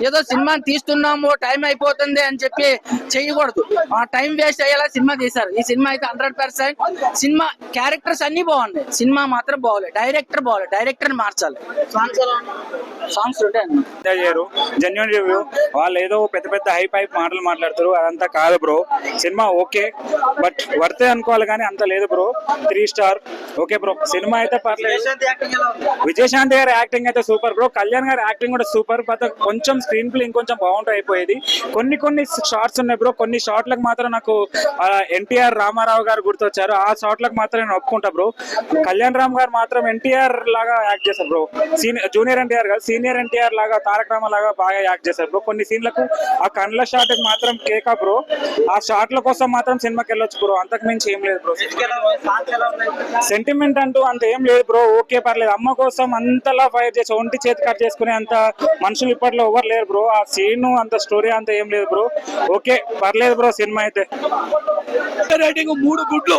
ఏదో సినిమాని తీస్తున్నాము టైం అయిపోతుంది అని చెప్పి చేయకూడదు. ఆ టైం వేస్ట్ అయ్యేలా సినిమా తీశారు. ఈ సినిమా అయితే 100% సినిమా క్యారెక్టర్స్ అన్ని బాగున్నాయి, సినిమా మాత్రం బాగోలేదు. డైరెక్టర్ బాగోలేదు, డైరెక్టర్ మార్చాలి. సాంగ్స్ చేయరు. Genuine review. వాళ్ళు ఏదో పెద్ద పెద్ద హైప్ మాటలు మాట్లాడుతారు, అదంతా కాదు బ్రో. సినిమా ఓకే, బట్ వర్తే అనుకోవాలి కానీ అంత లేదు bro. 3 star okay bro. Cinema అయితే పర్లేదు. విజయశాంతి గారి యాక్టింగ్ అయితే సూపర్ బ్రో. కళ్యాణ్ గారి యాక్టింగ్ కూడా సూపర్. బట్ కొంచెం స్క్రీన్ ప్లే ఇంకొంచెం బాగుంటుంది అయిపోయేది. కొన్ని షార్ట్స్ ఉన్నాయి బ్రో. కొన్ని షార్ట్లకు మాత్రం నాకు ఎన్టీఆర్ రామారావు గారు గుర్తొచ్చారు. ఆ షార్ట్లకు మాత్రం నేను ఒప్పుకుంటా బ్రో. కళ్యాణ్ రామ్ గారు మాత్రం ఎన్టీఆర్ లాగా యాక్ట్ చేశారు బ్రో. జూనియర్ ఎన్టీఆర్ గారు సీనియర్ ఎన్టీఆర్ లాగా, తారక రామ లాగా బాగా యాక్ట్ చేశారు బ్రో. కొన్ని సీన్లకు ఆ కండ్ల షాట్ మాత్రం కేకా బ్రో. ఆ షాట్ల కోసం మాత్రం సినిమాకి వెళ్ళొచ్చు బ్రో, అంతకు మించి ఏం లేదు బ్రో. సెంటిమెంట్ అంటూ అంత ఏం లేదు బ్రో. ఓకే పర్లేదు. అమ్మ కోసం అంతలా ఫైర్ చేసి ఒంటి చేతి కట్ చేసుకునే అంత మనుషులు ఇప్పట్లో ఎవరు లేరు బ్రో. ఆ సీన్ అంత స్టోరీ అంత ఏం లేదు బ్రో. ఓకే పర్లేదు బ్రో సినిమా అయితే. రేటింగ్ 3 గుడ్లు.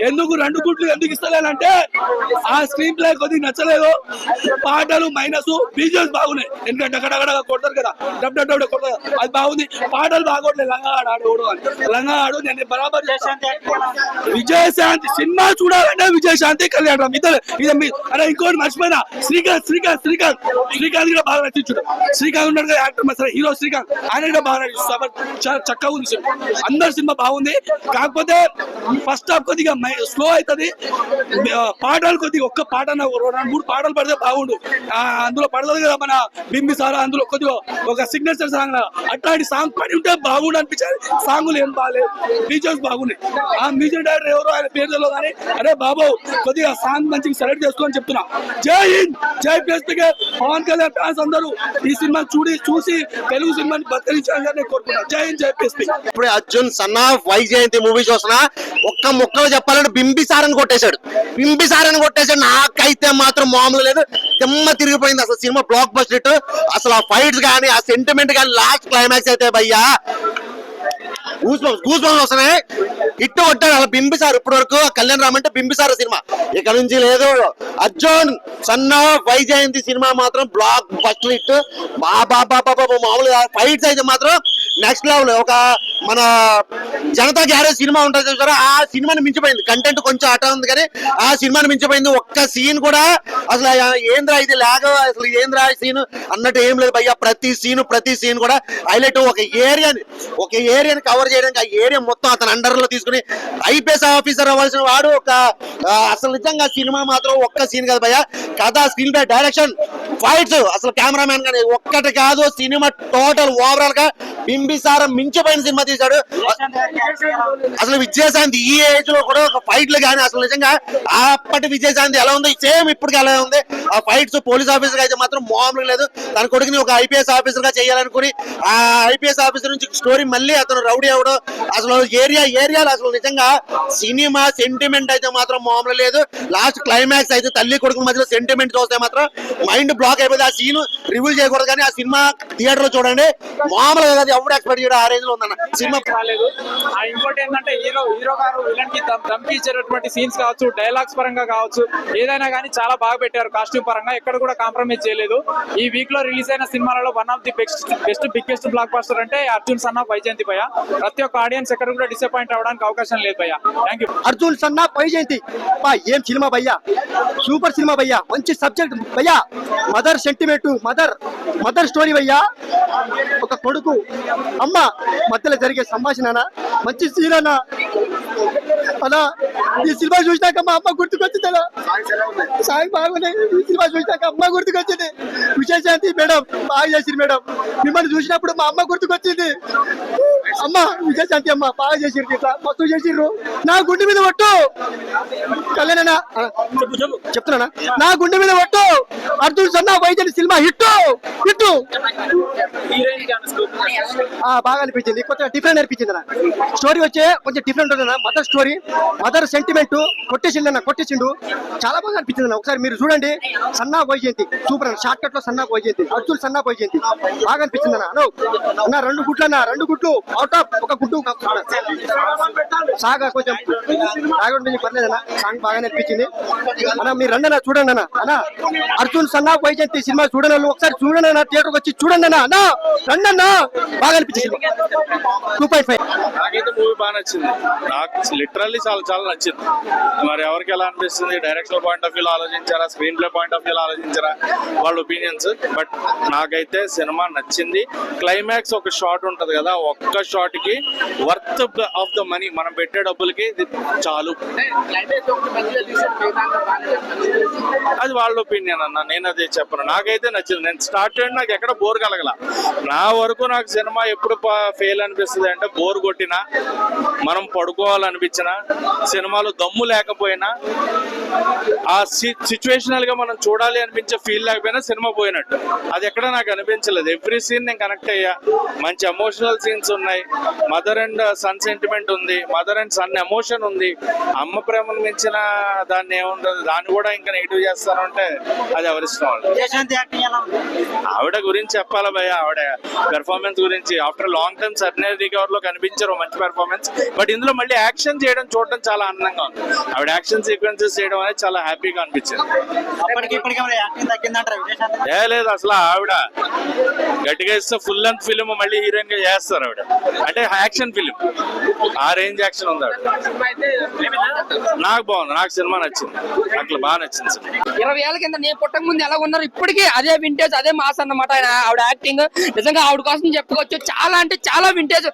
ఎందుకు 2 గుడ్లు ఎందుకు ఇస్తలేనంటే ఆ స్క్రీన్ ప్లే కొద్దిగా నచ్చలేదు. పాటలు మైనస్, బీజిఎస్ బాగున్నాయి. ఎందుకంటే అక్కడ కొడతారు కదా, డబ్బు కొడతారు, అది బాగుంది. పాటలు బాగోట్లేదు. లంగాడు నేను బరాబర్. విజయశాంతి సినిమా చూడాలంటే విజయశాంతి, కళ్యాణ్ రామ్ ఇద్దరు. అరే ఇంకోటి మర్చిపోయినా, శ్రీకాంత్ కూడా బాగా నచ్చించుడు. శ్రీకాంత్ ఉన్నాడు కదా యాక్టర్, మసలు హీరో శ్రీకాంత్, ఆయన కూడా బాగా నచ్చింది. చాలా చక్కగా ఉంది సినిమా. అందరు సినిమా బాగుంది. కాకపోతే ఫస్ట్ హాఫ్ కొద్దిగా స్లో అవుతుంది. పాటలు కొద్దిగా ఒక్క పాట 2-3 పాటలు పడితే బాగుండు. అందులో పడదు కదా మన బింబిసారా, అందులో కొద్దిగా ఒక సిగ్నేచర్ సాంగ్ అట్లాంటి సాంగ్ పడి ఉంటే బాగుండు అనిపించాలి. సాంగులు ఏం బాగాలేదు, బీజెస్ బాగున్నాయి. ఆ మ్యూజిక్ డైరెక్టర్ ఎవరో ఆయన పేరు తెలియదు కానీ అరే బాబు కొద్దిగా సాంగ్ మంచిగా సెలెక్ట్ చేసుకోని చెప్తున్నా. జై హింద్, జై పిఎస్పీకే. పవన్ కళ్యాణ్ ఫ్యాన్స్ అందరూ ఈ సినిమా చూసి తెలుగు సినిమాని బతికించాలని కోరుకున్నా. జై హింద్, జై పిఎస్పీ. ఇప్పుడు Arjun son of Vyjayanthi movie చూస్తున్నా. ఒక్క ముక్కలో చెప్పాలంటే బింబిసారని కొట్టేశాడు. నాకైతే మాత్రం మామూలు లేదు, తెమ్మ తిరిగిపోయింది అసలు సినిమా. Block buster hit. అసలు ఆ ఫైట్స్ కానీ, ఆ సెంటిమెంట్ కానీ, లాస్ట్ క్లైమాక్స్ అయితే భయ్యా గూస్ బంప్స్ వస్తున్నాయి. హిట్ కొట్టాడు అలా బింబిసార్. ఇప్పటి వరకు కళ్యాణ్ రామ్ అంటే బింబిసార్ సినిమా, ఇక్కడ నుంచి లేదు. Arjun son of Vyjayanthi cinema మాత్రం బ్లాక్ బస్టర్ హిట్. మామూలుగా ఫైట్స్ అయితే మాత్రం నెక్స్ట్ లెవెల్. ఒక మన జనతా గ్యారేజ్ సినిమా ఉంటుంది చూసారా, ఆ సినిమాని మించిపోయింది. కంటెంట్ కొంచెం అట ఉంది కానీ ఆ సినిమాని మించిపోయింది. ఒక్క సీన్ కూడా అసలు ఏంద్రా ఇది లాగ, అసలు ఏంద్రా సీన్ అన్నట్టు ఏం లేదు భయ్యా. ప్రతి సీన్ కూడా హైలైట్. ఒక ఏరియాని కవర్ చేయడానికి ఆ ఏరియా మొత్తం అతను అండర్ లో తీసుకుని ఐపీఎస్ ఆఫీసర్ అవ్వాల్సిన వాడు. అసలు నిజంగా సినిమా మాత్రం ఒక్క సీన్ కదా భయ్యా. కథ, స్క్రీన్ ప్లే, డైరెక్షన్, ఫైట్స్, అసలు కెమెరామ్యాన్ కానీ ఒక్కటి కాదు. సినిమా టోటల్ ఓవరాల్ గా బింబిసార మించిపోయిన సినిమా తీశాడు. అసలు విజయశాంతి ఈ ఏజ్ లో కూడా ఒక ఫైట్లు కానీ అసలు నిజంగా అప్పటి విజయశాంతి ఎలా ఉంది సేమ్ ఇప్పటికి ఎలా ఉంది. ఆ ఫైట్స్ పోలీస్ ఆఫీసర్ అయితే మాత్రం మామూలుగా లేదు. తన కొడుకుని ఒక ఐపీఎస్ ఆఫీసర్ గా చేయాలనుకుని ఆ ఐపీఎస్ ఆఫీసర్ నుంచి స్టోరీ మళ్ళీ అతను రౌడీ అవడం. అసలు ఏరియాలో అసలు నిజంగా సినిమా సెంటిమెంట్ అయితే మాత్రం మామూలు లేదు. లాస్ట్ క్లైమాక్స్ అయితే తల్లి కొడుకు మధ్యలో సెంటిమెంట్ చూస్తే మాత్రం మైండ్ బ్లాక్ అయిపోయింది. ఆ సీన్ రివీల్ చేయకూడదు కానీ ఆ సినిమా థియేటర్ లో చూడండి. మామూలుగా కాదు, ఎవరు ఎక్స్పెక్ట్ చేయడం ఆ రేంజ్ లో ఉందన్న సినిమా. రాలేదు. ఇంకోటి ఏంటంటే హీరో గారు విలన్ కి ధమ్కి ఇచ్చేటటువంటి సీన్స్ కావచ్చు, డైలాగ్స్ పరంగా కావచ్చు, ఏదైనా కానీ చాలా బాగా పెట్టారు. కాస్ట్యూమ్ పరంగా ఎక్కడ కూడా కాంప్రమైజ్ చేయలేదు. ఈ వీక్ లో రిలీజ్ అయిన సినిమాలలో one of the biggest block buster అంటే అర్జున్ సన్ ఆఫ్ వైజయంతి భయ్య. ప్రతి ఒక్క ఆడియన్స్ ఎక్కడ కూడా డిసప్పాయింట్ అవడానికి అవకాశం లేదు భయ్య. Thank you. Arjun son of Vyjayanthi ఏం సినిమా భయ్యా, సూపర్ సినిమా భయ్యా. మంచి సబ్జెక్ట్ భయ్యా. మదర్ సెంటిమెంట్, మదర్ స్టోరీ భయ్యా. ఒక కొడుకు అమ్మ మధ్యలో జరిగే సంభాషణ మంచి సీన్ అన్న. అలా ఈ సినిమా చూసినాక మా అమ్మ గుర్తుకొచ్చింది. అలా సాంగ్ బాగున్నాయి. ఈ సినిమా చూసినాక అమ్మ గుర్తుకొచ్చింది. విజయశాంతి మేడం బాగా చేసింది మేడం. మిమ్మల్ని చూసినప్పుడు మా అమ్మ గుర్తుకొచ్చింది. అమ్మ విజయశాంతి అమ్మ బాగా చేసిర్రు, ఇట్లా మస్తు చేసిర్రు. నా గుండె మీద ఒట్టు కళ్యాణ చెప్తున్నా, నా గుండె మీద ఒట్టు Arjun son of Vyjayanthi cinema hit. బాగా అనిపించింది. కొంచెం డిఫరెంట్ అనిపించింది అన్న. స్టోరీ వచ్చే కొంచెం డిఫరెంట్ ఉంది అన్న. మదర్ స్టోరీ, మదర్ సెంటిమెంట్ కొట్టేసిండు చాలా బాగా అనిపించింది అన్న. ఒకసారి మీరు చూడండి. సన్నా వైజయంతి సూపర్ అన్న. షార్ట్ కట్ లో సన్నా వైజయంతి, అర్జున్ సన్నా వైజయంతి బాగా అనిపించింది అన్న. అన్న 2 గుడ్లు అన్న, 2 గుడ్లు అవుట్ ఆఫ్ ఒక గుడ్డు. సాగా కొంచెం బాగుంటుంది, పర్లేదన్న. సాంగ్ బాగా అనిపించింది అన్న. మీరు రండి అన్న, చూడండి అన్న. అర్జున్ సన్నా వైజయంతి సినిమా చూడండి అన్న. ఒకసారి చూడండి అన్న, థియేటర్కి వచ్చి చూడండి అన్న. రండి అన్న, బాగా అనిపించింది. 2.5. నాకైతే మూవీ బాగా నచ్చింది. నాకు లిటరల్లీ చాలా చాలా నచ్చింది. మరి ఎవరికి ఎలా అనిపిస్తుంది, డైరెక్టర్ పాయింట్ ఆఫ్ వ్యూలో ఆలోచించారా, స్క్రీన్ ప్లే పాయింట్ ఆఫ్ వ్యూలో ఆలోచించారా, వాళ్ళ ఒపీనియన్స్. బట్ నాకైతే సినిమా నచ్చింది. క్లైమాక్స్ ఒక షాట్ ఉంటది కదా, ఒక్క షాట్ కి వర్త్ ఆఫ్ ద మనీ, మనం పెట్టే డబ్బులకి ఇది చాలు. అది వాళ్ళ ఒపీనియన్ అన్న, నేను అదే చెప్పను. నాకైతే నచ్చింది. నేను స్టార్ట్ చేయండి, నాకు ఎక్కడ బోర్ కలగల. నా వరకు నాకు సినిమా ఎప్పుడు ఫెయిల్ అనిపిస్తుంది అంటే, బోర్ కొట్టినా, మనం పడుకోవాలనిపించినా, సినిమాలో దమ్ము లేకపోయినా, ఆ సిచ్యువేషనల్ గా మనం చూడాలి అనిపించే ఫీల్ లేకపోయినా సినిమా పోయినట్టు. అది ఎక్కడ నాకు అనిపించలేదు. ఎవ్రీ సీన్ నేను కనెక్ట్ అయ్యా. మంచి ఎమోషనల్ సీన్స్ ఉన్నాయి. మదర్ అండ్ సన్ సెంటిమెంట్ ఉంది, మదర్ అండ్ సన్ ఎమోషన్ ఉంది. అమ్మ ప్రేమను మించిన దాన్ని ఏముండదు. దాన్ని కూడా ఇంకా నెగిటివ్ చేస్తాను అంటే అది ఎవరిష్టం వాళ్ళు. ఆవిడ గురించి చెప్పాలా భయ్య, ఆవిడ పెర్ఫార్మెన్స్ గురించి. ఆఫ్టర్ లాంగ్ టైమ్ సర్నరీ కవర్ లో కనిపించారు మంచి పెర్ఫార్మెన్స్. బట్ ఇందులో మళ్ళీ యాక్షన్ చేయడం చూడడం చాలా ఆనందంగా ఉంది. ఆవిడ యాక్షన్ సీక్వెన్సెస్ చేయడం అనేది చాలా హ్యాపీగా అనిపించింది. లేదు అసలు ఆవిడ గట్టిగా ఇస్తే ఫుల్ లెంత్ ఫిలిం మళ్ళీ హీరోయిన్ గా చేస్తారు ఆవిడ. అంటే యాక్షన్ ఫిలిం, ఆ రేంజ్ యాక్షన్ ఉంది ఆవిడ. నాకు బాగుంది, నాకు సినిమా నచ్చింది, అట్లా బాగా నచ్చింది. 20 ఏళ్ల కింద నేను పుట్టక ముందు ఎలా ఉన్నారు, ఇప్పటికీ అదే వింటేజ్, అదే మాస్ అన్నమాట. ఆవిడ యాక్టింగ్ నిజంగా ఆవిడ కోసం చెప్పుకోవచ్చు. చాలా అంటే చాలా వింటేజ్.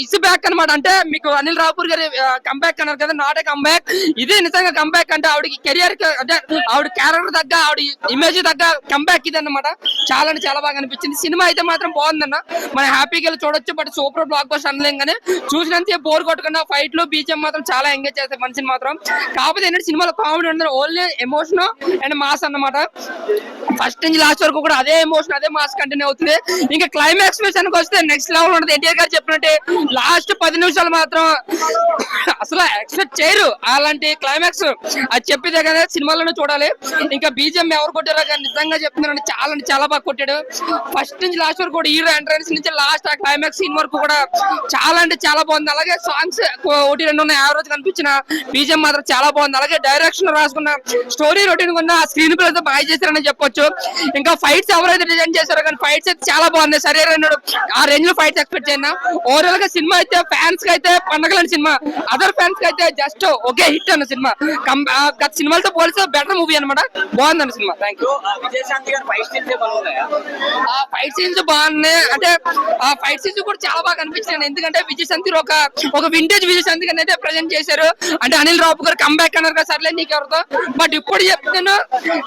ఇస్ బ్యాక్ అనమాట. అంటే మీకు అనిల్ రాపూర్ గారి కంబ్యాక్ అన్నారు కదా, నాట్ ఏ కంబ్యాక్. ఇదే నిజంగా కంబ్యాక్. అంటే ఆవిడకి కెరియర్, అంటే ఆవిడ క్యారెక్టర్ తగ్గ, ఆవిడ ఇమేజ్ తగ్గ కంబ్యాక్ ఇది అన్నమాట. చాలా అంటే చాలా బాగా అనిపించింది. సినిమా అయితే మాత్రం బాగుందన్న, మనం హ్యాపీగా వెళ్ళి చూడొచ్చు. బట్ సూపర్ బ్లాక్ బస్టర్ అనలేం కానీ, చూసినంత బోర్ కొట్టకుండా ఫైట్లు బీజిఎం మాత్రం చాలా ఎంగేజ్ చేస్తాయి మనిషిని మాత్రం. కాకపోతే ఏంటంటే సినిమాలో కామెడీ ఉండదు, ఓన్లీ ఎమోషన్ అండ్ మాస్ అన్నమాట. ఫస్ట్ నుంచి లాస్ట్ వరకు కూడా అదే ఎమోషన్, అదే మాస్ కంటిన్యూ అవుతుంది. ఇంకా క్లైమాక్స్ విషయానికి వస్తే నెక్స్ట్ లెవెల్ ఉంటుంది. ఎన్టీఆర్ గారు చెప్పినట్టే లాస్ట్ 10 నిమిషాలు మాత్రం అసలు ఎక్స్పెక్ట్ చేయరు అలాంటి క్లైమాక్స్. అది చెప్పేదే కదా సినిమాలోనే చూడాలి. ఇంకా బీజిఎం ఎవరు కొట్టారో కానీ నిజంగా చెప్తున్నారంటే చాలా అంటే చాలా బాగా కొట్టాడు. ఫస్ట్ నుంచి లాస్ట్ వరకు కూడా, హీరో ఎంట్రన్స్ నుంచి లాస్ట్ ఆ క్లైమాక్స్ సీన్ వరకు కూడా చాలా అంటే చాలా బాగుంది. అలాగే సాంగ్స్ 1-2 ఉన్నాయి, యావరేజ్ కనిపించిన. బీజిఎం మాత్రం చాలా బాగుంది. అలాగే డైరెక్షన్ రాసుకున్న, స్టోరీ రొటీన్ ఉన్న, ఆ స్క్రీన్ ప్లే బాగా చేశారని చెప్పొచ్చు. ఇంకా ఫైట్స్ ఎవరైతే డిజైన్ చేశారో కానీ ఫైట్స్ అయితే చాలా బాగున్నాయి. సరే ఆ రేంజ్ లో ఫైట్స్ ఎక్స్పెక్ట్ చేయను. ఓవరాల్ గా సినిమా అయితే ఫ్యాన్స్ కి అయితే పండగలని సినిమా, అదర్ ఫ్యాన్స్ కి అయితే జస్ట్ ఒకే హిట్ అన్న సినిమా. గత సినిమాలతో పోలిస్తే బెటర్ మూవీ అనమాట. బాగుందండి సినిమా. Thank you. ఆ ఫైట్ సీన్స్ బాగున్నాయి. అంటే ఆ ఫైట్ సీన్స్ కూడా చాలా బాగా అనిపించాయి. ఎందుకంటే విజయశాంతి ఒక వింటేజ్ విజయశాంతి అయితే ప్రజెంట్ చేశారు. అంటే అనిల్ రావు గారు కంబ్యాక్ అన్నారు కదా, సర్లే నీకు ఎవరితో. బట్ ఇప్పుడు చెప్తాను,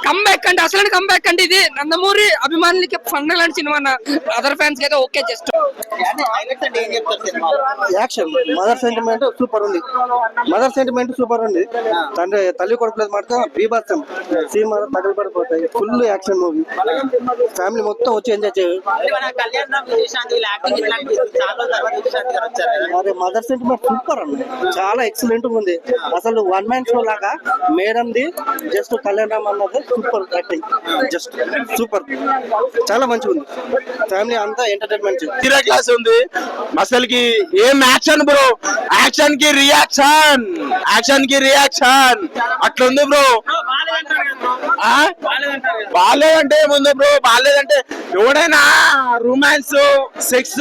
కంబ్యాక్ అంటే అసలు కంబ్యాక్ అంటే ఇది నందమూరి అభిమానులకి పండుగ లాంటి సినిమా. అదర్ ఫ్యాన్స్ అయితే okay. Just action, mother sentiment super ఉంది. తండ్రి తల్లి కొడుకులేదు మాట బీభత్సం. సీన్ మాత్రం తగలబడిపోతాయి. ఫుల్ యాక్షన్ మూవీ, ఫ్యామిలీ మొత్తం వచ్చి ఎంజాయ్ చేయరు. అదే మదర్ సెంటిమెంట్ సూపర్ అన్న, చాలా ఎక్సలెంట్ ఉంది. అసలు 1 మ్యాన్ షో లాగా మేడంది జస్ట్ కళ్యాణ్ రామ్ అన్నది సూపర్ యాక్టింగ్, జస్ట్ సూపర్, చాలా మంచిగా ఉంది. ఫ్యామిలీ అంతా ఎంటర్టైన్మెంట్ క్లాస్ ఉంది. అసలుకి ఏం యాక్షన్ బ్రో, యాక్షన్ కి రియాక్షన్ అట్లుంది బ్రో. బాగాలేదంటే ఏముంది బ్రో, బాగాలేదంటే ఎవడైనా రొమాన్స్, సెక్స్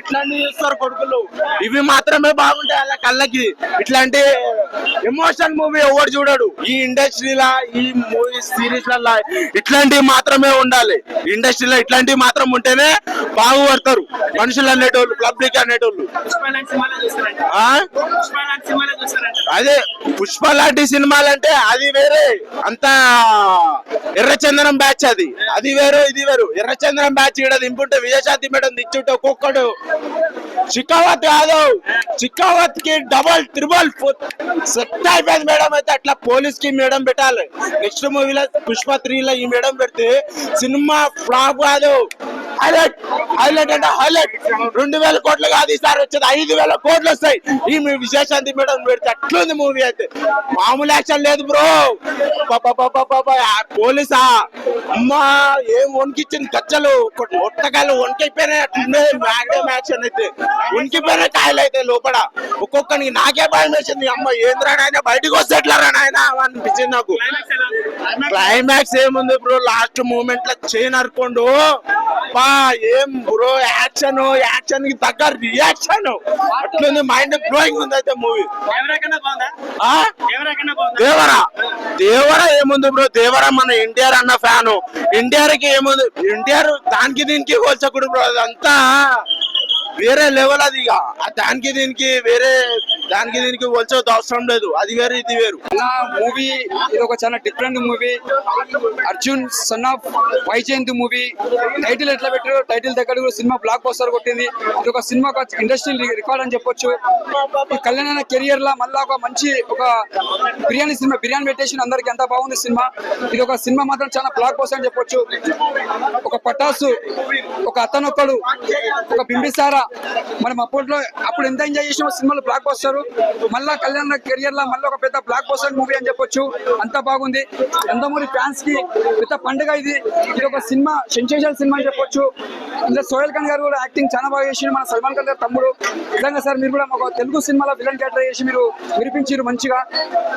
ఇట్లాంటివి చూస్తారు కొడుకులు. ఇవి మాత్రమే బాగుంటాయి అలా కళ్ళకి. ఇట్లాంటి ఎమోషన్ మూవీ ఎవరు చూడడు ఈ ఇండస్ట్రీలా, ఈ మూవీ సిరీస్ లలో. ఇట్లాంటివి మాత్రమే ఉండాలి ఇండస్ట్రీలో. ఇట్లాంటివి మాత్రం ఉంటేనే బాగుపడతారు మనుషులు అనేటోళ్ళు, పబ్లిక్ అనేటోళ్ళు. అదే పుష్ప లాంటి సినిమాలంటే అది వేరే. అంత ఎర్రచందనం బ్యాచ్ అది వేరు, ఇది వేరు. ఎర్రచందనం బ్యాచ్ ఇక్కడ దింపుంటే విజయశాంతి మేడం దించుంటే ఒక్కొక్కడు. చిక్కావత్ కాదు, చిక్కావత్ కి డబల్ ట్రిబల్ సెట్ అయిపోయింది మేడం. అయితే అట్లా పోలీస్ కి మేడం పెట్టాలి. నెక్స్ట్ మూవీలో పుష్ప 3లో ఈ మేడం పెడితే సినిమా ఫ్లాప్ కాదు, హైలైట్ హైలైట్ అంటే హైలైట్. 2000 కోట్లు కాదు ఈసారి వచ్చేది, 5000 కోట్లు వస్తాయి. ఈ విశేషాంతి మేడం పెడితే అట్లుంది మూవీ అయితే. మామూలు యాక్షన్ లేదు బ్రో. పోలీసా అమ్మా ఏం వణికిచ్చింది, గజ్జలు ఒట్టకాయలు వణికైపోయినాయి. అట్లుండే యాక్షన్ అయితే వణికిపోయిన కాయలు అయితే లోపల. ఒక్కొక్కరికి నాకే భయం వేసింది. అమ్మ ఏంద్రా నాయన బయటకు వస్తేట్లారా నాయన అనిపించింది నాకు. క్లైమాక్స్ ఏముంది బ్రో, లాస్ట్ మూమెంట్ లో చైన్ అరుకోండు బా ఏం బ్రో యాక్షన్, యాక్షన్ కి తగ్గ రియాక్షన్ అట్లుంది. మైండ్ బ్లోయింగ్ ఉంది అయితే మూవీ. దేవరా దేవరా ఏముంది బ్రో, దేవరా మన ఎన్టీఆర్ అన్న ఫ్యాను. ఎన్టీఆర్ కి ఏముంది, ఎన్టీఆర్ దానికి దీనికి పోల్చకూడదు బ్రో, అదంతా వేరే లెవెల్. అది ఇక దానికి దీనికి పోల్చవద్దు, అవసరం లేదు. అది వేరు ఇది వేరు. మూవీ ఇది ఒక చాలా different movie. Arjun son of Vyjayanthi movie. Title ఎట్లా పెట్టారు, టైటిల్ దగ్గర కూడా సినిమా బ్లాక్ బస్టర్ కొట్టింది. ఇది ఒక సినిమా ఇండస్ట్రీ రికార్డ్ అని చెప్పొచ్చు. ఈ కళ్యాణ్ కెరియర్ లా మళ్ళా ఒక మంచి ఒక బిర్యానీ సినిమా, బిర్యానీ పెట్టేసి అందరికి ఎంత బాగుంది సినిమా. ఇది ఒక సినిమా మాత్రం చాలా బ్లాక్ బస్టర్ అని చెప్పొచ్చు. ఒక పటాసు, ఒక అతనొక్కడు, ఒక బింబిసారా, మనం అప్పుడు ఎంత ఎంజాయ్ చేసిన సినిమాలు బ్లాక్ బస్టర్. మళ్ళా కళ్యాణ్ కెరియర్ లో మళ్ళీ ఒక పెద్ద బ్లాక్ బస్టర్ మూవీ అని చెప్పొచ్చు. అంత బాగుంది. నందమూరి ఫ్యాన్స్ కి పెద్ద పండుగ ఇది. ఇది ఒక సినిమా సెన్సేషనల్ సినిమా అని చెప్పొచ్చు. ఇందులో సోహెల్ ఖాన్ గారు కూడా యాక్టింగ్ చాలా బాగా చేసి, మన సల్మాన్ ఖాన్ గారు తమ్ముడు. నిజంగా సార్ మీరు కూడా ఒక తెలుగు సినిమాలో విలన్ క్యారెక్టర్ చేసి మీరు వినిపించారు మంచిగా.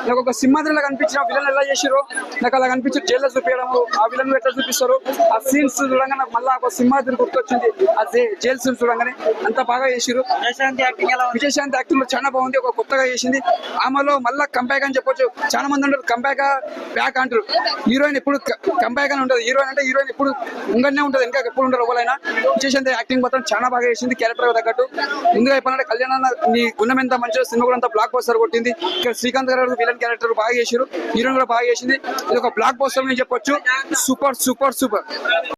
నాకు ఒక సింహాద్రిలో కనిపించిన విలన్ ఎలా చేసారు నాకు అలా కనిపించారు. జైల్లో చూపించడం, ఆ విలన్ ఎట్లా చూపిస్తారు, ఆ సీన్స్ చూడంగా నాకు మళ్ళీ ఒక సింహాద్రి గుర్తొచ్చింది. ఆ జైల్ సీన్స్ చూడంగానే అంత బాగా చేసారు. విజయశాంతి యాక్టింగ్ లో చాలా బాగుంది, ఒక కొత్తగా చేసింది. ఆమెలో మళ్ళీ కంబ్యాక్ అని చెప్పొచ్చు. చాలా మంది ఉంటారు కంబ్యాక్ బ్యాక్ అంటారు. హీరోయిన్ ఎప్పుడు కంబ్యాక్ అని ఉంటుంది. హీరోయిన్ అంటే హీరోయిన్ ఎప్పుడు ఉంగనే ఉంటుంది, ఇంకా ఎప్పుడు ఉంటారు ఎవరైనా. విజయశాంతి యాక్టింగ్ మాత్రం చాలా బాగా చేసింది, క్యారెక్టర్ తగ్గట్టు. ఇందులో అయిపోయినట్టు కళ్యాణ్ నీ గుణం ఎంత మంచిగా, సినిమా కూడా అంత బ్లాక్ బస్టర్ కొట్టింది. ఇక్కడ శ్రీకాంత్ గారు విలన్ క్యారెక్టర్ బాగా చేసారు, హీరోయిన్ కూడా బాగా చేసింది. ఇది ఒక బ్లాక్ బస్టర్ అని చెప్పొచ్చు. Super super super.